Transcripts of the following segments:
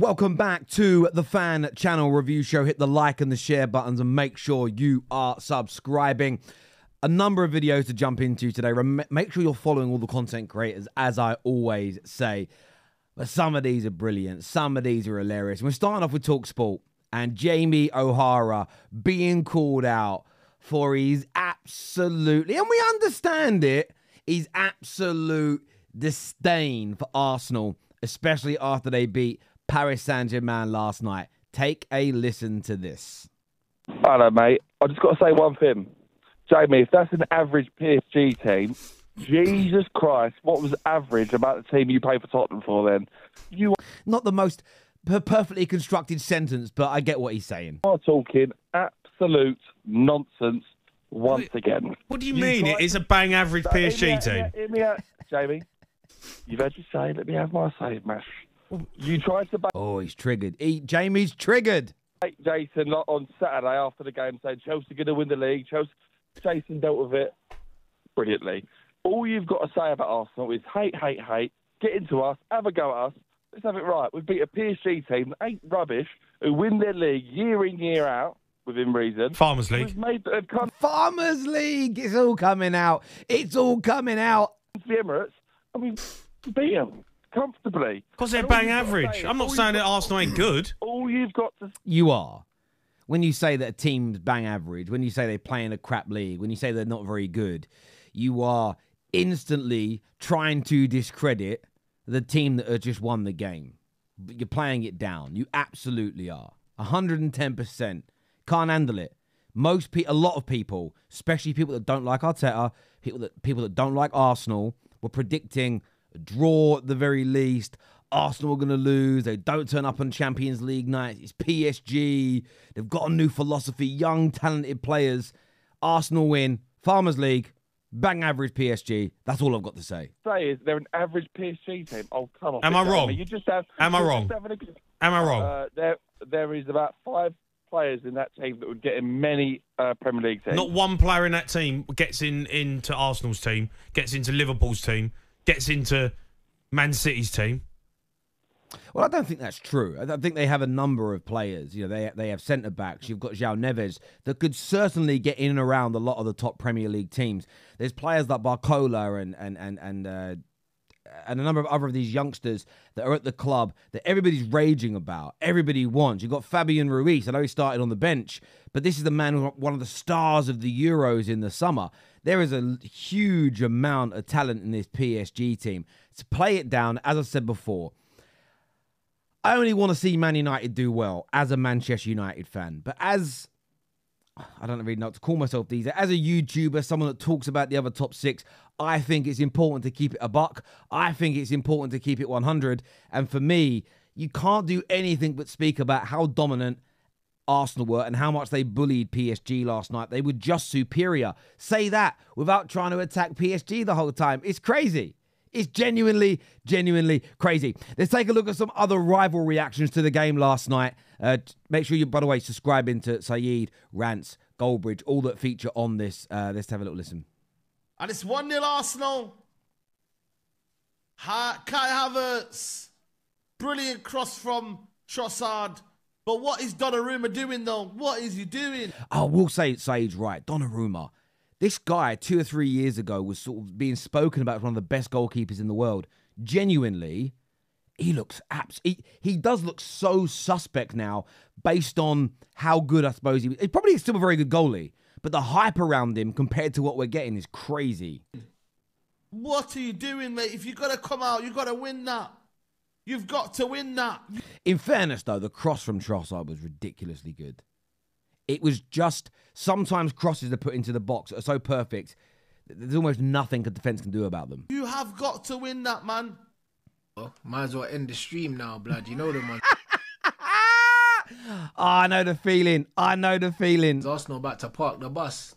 Welcome back to the Fan Channel Review Show. Hit the like and the share buttons and make sure you are subscribing. A number of videos to jump into today. Make sure you're following all the content creators, as I always say. But some of these are brilliant. Some of these are hilarious. We're starting off with TalkSPORT and Jamie O'Hara being called out for his absolutely, and we understand it, his absolute disdain for Arsenal, especially after they beat Paris Saint-Germain last night. Take a listen to this. Hello, mate. I just got to say one thing. Jamie, if that's an average PSG team, Jesus Christ, what was average about the team you play for Tottenham for then? You Not the most perfectly constructed sentence, but I get what he's saying. are talking absolute nonsense once again. What do you mean? It is a bang average PSG team. Hear me out, Jamie. You've had your say. Let me have my say, Mash. You tried to Oh, he's triggered. Jamie's triggered. bait Jason on Saturday after the game saying Chelsea going to win the league. Jason dealt with it brilliantly. All you've got to say about Arsenal is hate, hate, hate. Get into us. Have a go at us. Let's have it right. We've beat a PSG team that ain't rubbish, who win their league year in, year out, within reason. Farmers League. We've made Farmers League. It's all coming out. It's all coming out. the Emirates, and we beat them comfortably. Because they're bang average. I'm not saying that Arsenal ain't good. All you've got to... You are. When you say that a team's bang average, when you say they play in a crap league, when you say they're not very good, you are instantly trying to discredit the team that have just won the game. But you're playing it down. You absolutely are. 110%. Can't handle it. A lot of people, especially people that don't like Arteta, people that don't like Arsenal, were predicting a draw at the very least. Arsenal are going to lose. They don't turn up on Champions League night. It's PSG. They've got a new philosophy. Young, talented players. Arsenal win. Farmers League. Bang average PSG. That's all I've got to say. Say is they're an average PSG team. Oh, come on. Am I wrong? You just have... Am I wrong? Am I wrong? There is about 5 players in that team that would get in many Premier League teams. Not one player in that team gets into Arsenal's team, gets into Liverpool's team, gets into Man City's team. Well, I don't think that's true. I think they have a number of players. You know, they have centre-backs. You've got João Neves that could certainly get in and around a lot of the top Premier League teams. There's players like Barcola and a number of other of these youngsters that are at the club that everybody's raging about. Everybody wants. You've got Fabian Ruiz. I know he started on the bench, but this is the man who's one of the stars of the Euros in the summer. There is a huge amount of talent in this PSG team. To play it down, as I said before, I only want to see Man United do well as a Manchester United fan. But as, I don't really know what to call myself these days, as a YouTuber, someone that talks about the other top 6, I think it's important to keep it a buck. I think it's important to keep it 100. And for me, you can't do anything but speak about how dominant Arsenal were and how much they bullied PSG last night. They were just superior. Say that without trying to attack PSG the whole time. It's crazy. It's genuinely, genuinely crazy. Let's take a look at some other rival reactions to the game last night. Make sure you, by the way, subscribe into Saeed, Rants, Goldbridge, all that feature on this. Let's have a little listen. And it's 1-0 Arsenal. Kai Havertz. Brilliant cross from Trossard. But what is Donnarumma doing, though? What is he doing? I will say Saeed's right. Donnarumma. This guy, 2 or 3 years ago, was sort of being spoken about as one of the best goalkeepers in the world. Genuinely, he looks he does look so suspect now, based on how good I suppose he was. He's probably still a very good goalie, but the hype around him compared to what we're getting is crazy. What are you doing, mate? If you've got to come out, you've got to win that. You've got to win that. In fairness, though, the cross from Trossard was ridiculously good. It was just, sometimes crosses are put into the box are so perfect, there's almost nothing a defence can do about them. You have got to win that, man. Might as well end the stream now, blood. You know the man. I know the feeling. I know the feeling. Arsenal about to park the bus.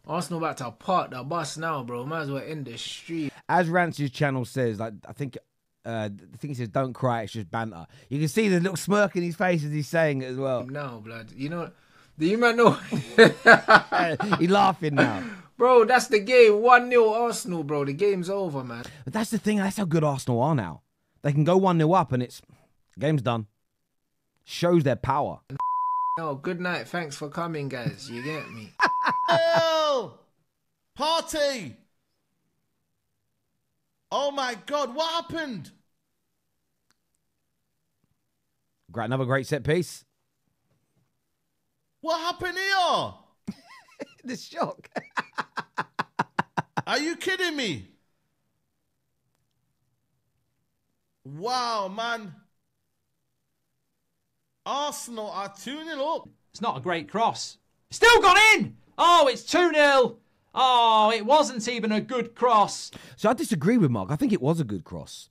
Arsenal about to park the bus now, bro. Might as well end the stream. As Rance's channel says, like I think he says, "Don't cry, it's just banter." You can see the little smirk in his face as he's saying it as well. No, blood. You know, do you man know? He's laughing now. Bro, that's the game. 1-0 Arsenal, bro. The game's over, man. But that's the thing. That's how good Arsenal are now. They can go 1-0 up and game's done. Shows their power. Oh, good night. Thanks for coming, guys. You get me? Oh, party. Oh, my God. What happened? Another great set piece. What happened here? The shock. Are you kidding me? Wow, man. Arsenal are 2-0 up. It's not a great cross. Still gone in! Oh, it's 2-0. Oh, it wasn't even a good cross. So I disagree with Mark. I think it was a good cross.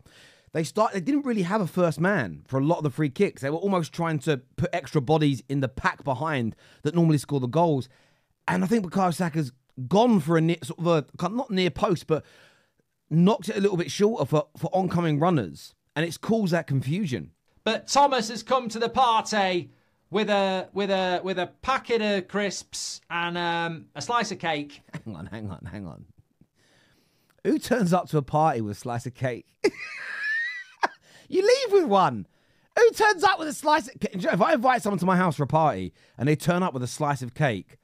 They didn't really have a first man for a lot of the free kicks. They were almost trying to put extra bodies in the pack behind that normally score the goals. And I think Bukayo Saka's gone for a not near post, but knocked it a little bit shorter for oncoming runners. And it's caused that confusion. But Thomas has come to the party with a packet of crisps and a slice of cake. Hang on. Who turns up to a party with a slice of cake? You leave with one. Who turns up with a slice of cake? If I invite someone to my house for a party and they turn up with a slice of cake,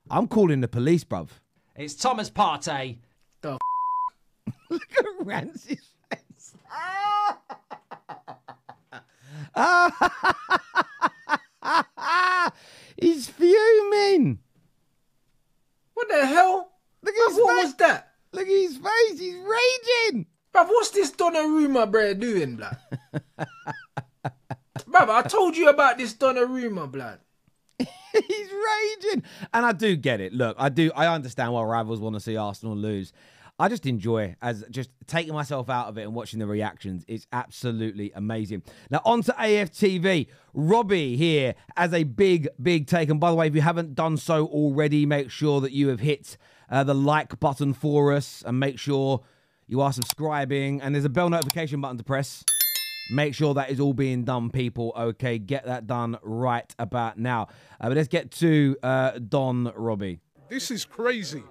I'm calling the police, bruv. It's Thomas' party. The Look at Rancy's face. He's fuming. What the hell? Look at his What face. was that? Look at his face. He's raging. Bruv, what's this Donnarumma blood doing, blood? Bruv, I told you about this Donnarumma, blood. He's raging. And I do get it. Look, I understand why rivals want to see Arsenal lose. I just enjoy just taking myself out of it and watching the reactions. It's absolutely amazing. Now, on to AFTV. Robbie here as a big take. And by the way, if you haven't done so already, make sure that you have hit the like button for us and make sure you are subscribing. And there's a bell notification button to press. Make sure that is all being done, people. Okay, get that done right about now. But let's get to Don Robbie. This is crazy.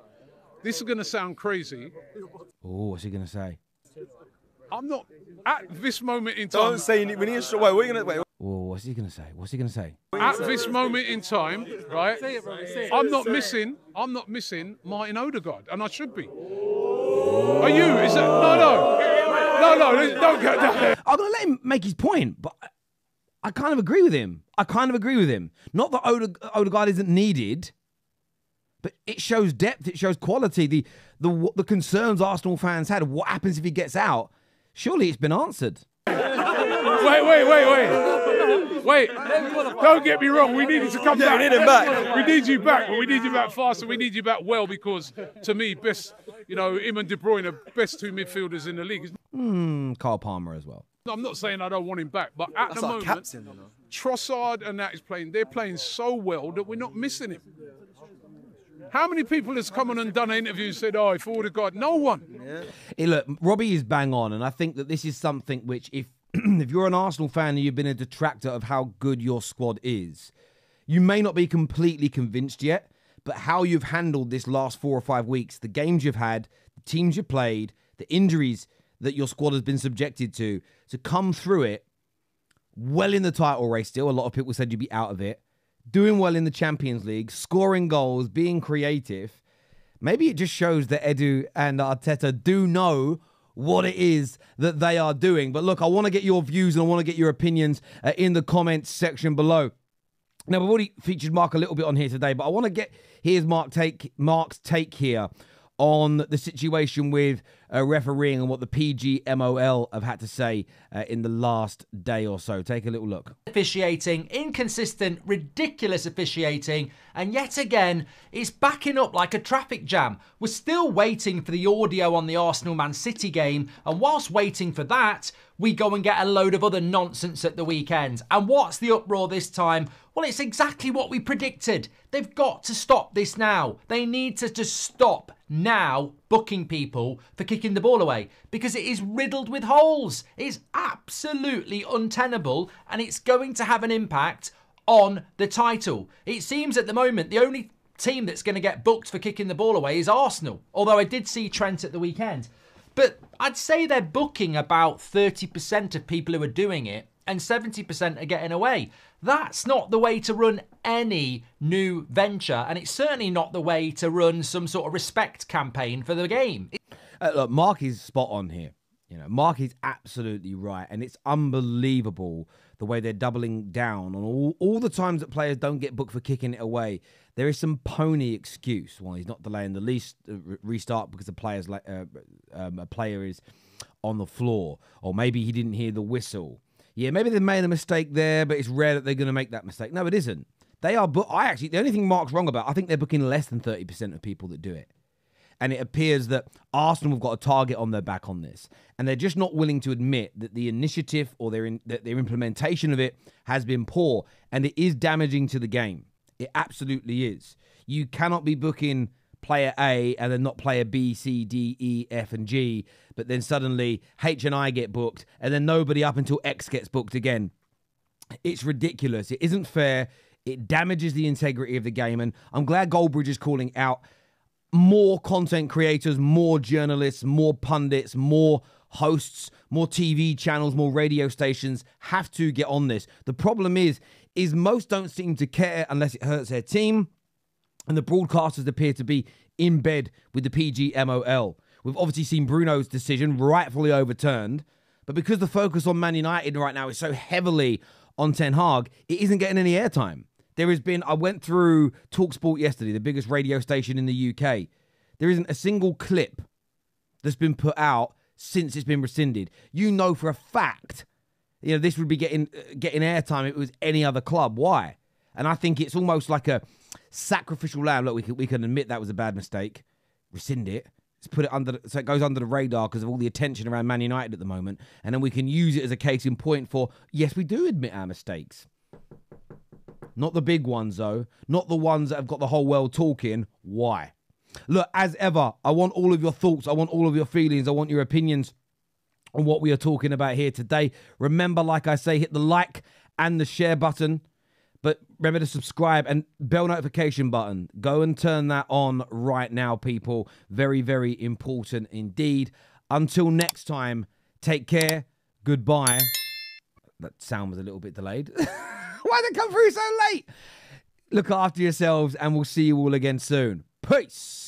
This is going to sound crazy. Oh, what's he going to say? I'm not at this moment in time. Don't say anything. We need to wait. We're gonna wait. Oh, what's he going to say? What's he going to say? At this moment in time, right? I'm not missing Martin Odegaard, and I should be. Are you? Is that no? Don't get that. I'm going to let him make his point, but I kind of agree with him. Not that Odegaard isn't needed, but it shows depth. It shows quality. The concerns Arsenal fans had of what happens if he gets out. Surely it's been answered. Wait. Don't get me wrong. We need you to come back. We need him back. We need you back, but we need you back fast, and we need you back well because, to me, best, him and De Bruyne are best two midfielders in the league. Kyle Palmer as well. I'm not saying I don't want him back, but at That's the our moment, captain, Trossard and that is playing. They're playing so well that we're not missing him. How many people has come on and done an interview and said, "Oh, if Odegaard," no one. Yeah. Hey, look, Robbie is bang on, and I think that this is something which, if you're an Arsenal fan and you've been a detractor of how good your squad is, you may not be completely convinced yet, but how you've handled this last 4 or 5 weeks, the games you've had, the teams you've played, the injuries that your squad has been subjected to come through it well in the title race still. A lot of people said you'd be out of it. Doing well in the Champions League, scoring goals, being creative. Maybe it just shows that Edu and Arteta do know what it is that they are doing. But look, I want to get your views and I want to get your opinions in the comments section below. Now, we've already featured Mark a little bit on here today, but I want to get Mark's take here on the situation with refereeing and what the PGMOL have had to say in the last day or so. Take a little look. Officiating, inconsistent, ridiculous officiating, and yet again, it's backing up like a traffic jam. We're still waiting for the audio on the Arsenal-Man City game, and whilst waiting for that, we go and get a load of other nonsense at the weekend. And what's the uproar this time? Well, it's exactly what we predicted. They've got to stop this now. They need to just stop now booking people for kicking the ball away because it is riddled with holes. It's absolutely untenable and it's going to have an impact on the title. It seems at the moment the only team that's going to get booked for kicking the ball away is Arsenal. Although I did see Trent at the weekend. But I'd say they're booking about 30% of people who are doing it and 70% are getting away. That's not the way to run any new venture, and it's certainly not the way to run some sort of respect campaign for the game. Look, Mark is spot on here. You know, Mark is absolutely right, and it's unbelievable the way they're doubling down on all the times that players don't get booked for kicking it away. There is some pony excuse. Well, he's not delaying the restart because a player is on the floor, or maybe he didn't hear the whistle. Yeah, maybe they made a mistake there, but it's rare that they're going to make that mistake. No, it isn't. They are. The only thing Mark's wrong about, I think they're booking less than 30% of people that do it. And it appears that Arsenal have got a target on their back on this. And they're just not willing to admit that the initiative or their implementation of it has been poor. And it is damaging to the game. It absolutely is. You cannot be booking player A and then not player B, C, D, E, F, and G. But then suddenly H and I get booked. And then nobody up until X gets booked again. It's ridiculous. It isn't fair. It damages the integrity of the game. And I'm glad Goldbridge is calling out more content creators, more journalists, more pundits, more hosts, more TV channels, more radio stations have to get on this. The problem is most don't seem to care unless it hurts their team, and the broadcasters appear to be in bed with the PGMOL. We've obviously seen Bruno's decision rightfully overturned, but because the focus on Man United right now is so heavily on Ten Hag, it isn't getting any airtime. I went through TalkSPORT yesterday, the biggest radio station in the UK. There isn't a single clip that's been put out since it's been rescinded. You know for a fact, this would be getting airtime if it was any other club. Why? And I think it's almost like a sacrificial lamb. Look, we can admit that was a bad mistake. Rescind it. Let's put it so it goes under the radar because of all the attention around Man United at the moment. And then we can use it as a case in point for, yes, we do admit our mistakes. Not the big ones, though. Not the ones that have got the whole world talking. Why? Look, as ever, I want all of your thoughts. I want all of your feelings. I want your opinions on what we are talking about here today. Remember, like I say, hit the like and the share button. But remember to subscribe and bell notification button. Go and turn that on right now, people. Very, very important indeed. Until next time, take care. Goodbye. That sound was a little bit delayed. Why did it come through so late? Look after yourselves, and we'll see you all again soon. Peace.